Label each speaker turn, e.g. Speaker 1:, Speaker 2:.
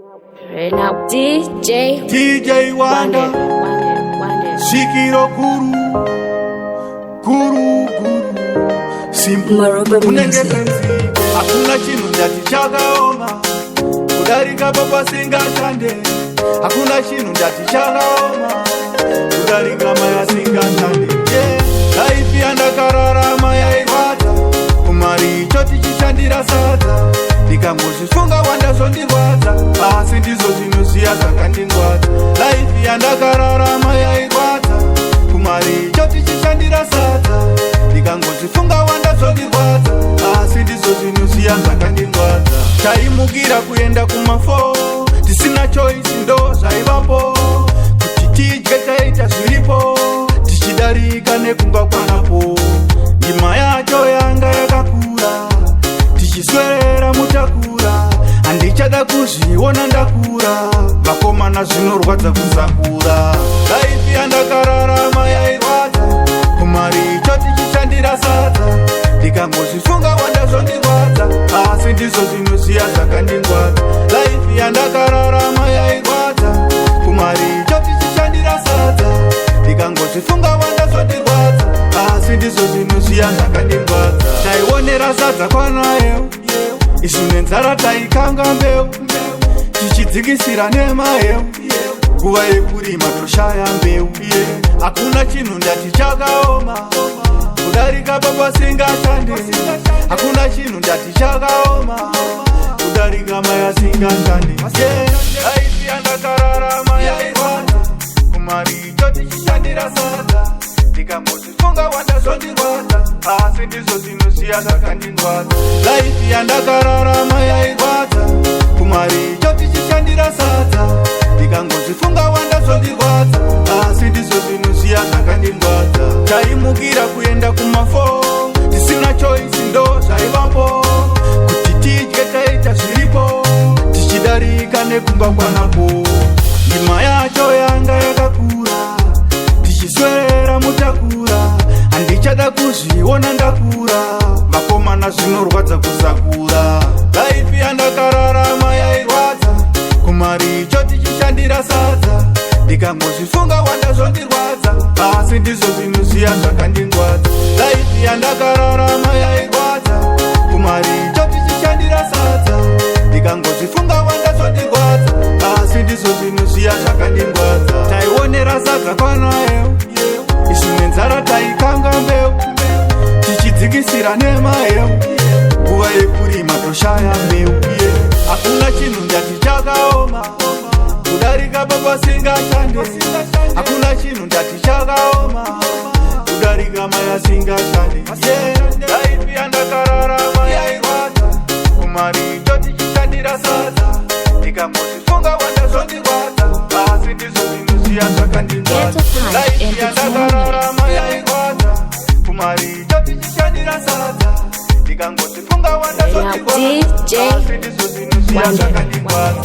Speaker 1: Right now,
Speaker 2: DJ Wanda, Shikiro Guru, Simple Kunenge Penzi, hakuna chinu ndati chakaoma, kudarika baba singa shande, hakuna chinu ndati chakaoma, kudarika maya singa shande. Life yandakararama yairwadza, kumari choti chishandira sadza, ndikamuzvifunga Wanda zvondirwadza, asi ndizvo zvinoziya zvakandingwadza. Life yandakararama yairwadza, kumari choti chishandira sadza, ndikangozvifunga Wanda zvondirwadza, asi ndizvo zvinoziya zvakandingwadza. Taimukira kuenda kumafo, tisina choice ndo zvaivapo, kuti tidye taita zviripo, tichidarika nekunga kwanapo. Ndima yacho yanga yakakura, tichiswera mutakura, handichada kuzviona ndakura, vakomana zvinorwadza kusakura. Life yandakararama yairwadza, kumari choti chishandira sadza, ndikangozvifunga Wanda zvondirwadza, asi ndizvo zvinoziya zvakandingwadza. Life yandakararama yairwadza, kumari choti chishandira sadza, ndikangozvifunga Wanda zvondirwadza, asi ndizvo zvinoziya zvakandingwadza. Taionera sadza kwanayo, isu nenzara taikanga mbeu, tichidzikisira nemayo, nguva yekurima toshaya mbeu. Hakuna chinhu ndati chakaoma, kudarika baba singashande, hakuna chinhu ndati chakaoma, kudarika maya singashande. Life yandakararama yairwadza, kumari choti chishandira sadza, ndikamuzvifunga Wanda zvondirwadza, asi ndizvo zvinoziya zvakandingwadza. Life yandakararama yairwadza, kumari choti chishandira sadza, ndikangozvifunga Wanda zvondirwadza, asi ndizvo zvinoziya zvakandingwadza. Taimukira kuenda kumafo, tisina choice ndo zvaivapo, kuti tidye taita zviripo, tichidarika nekunga kwanapo. Ndima yacho yanga yakakura, tichiswera mutakura, handichada kuzviona ndakura, vakomana zvinorwadza kusakura. Life yandakararama yairwadza, kumari choti chishandira sadza, ndikangozvifunga Wanda zvondirwadza, asi ndizvo zvinoziya zvakandingwadza. Life yandakararama yairwadza, kumari choti chishandira sadza, ndikangozvifunga Wanda zvondirwadza, asi ndizvo zvinoziya zvakandingwadza. Taionera sadza kwanayo, isu nenzara taikanga mbeu, tichidzikisira nemayo, nguva yekurima toshaya mbeu. Hakuna chinhu ndati chakaoma, kudarika baba singashande, hakuna chinhu ndati chakaoma, kudarika maya singashande. Life yandakararama yairwadza, kumari choti chishandira sadza, ndikamuzvifunga Wanda zvondirwadza, asi ndizvo zvinoziya zvakandingwadza. Life yandakararama yairwadza, kumari choti chishandira sadza, ndikangozvifunga Wanda zvondirwadza, asi ndizvo zvinoziya zvakandingwadza.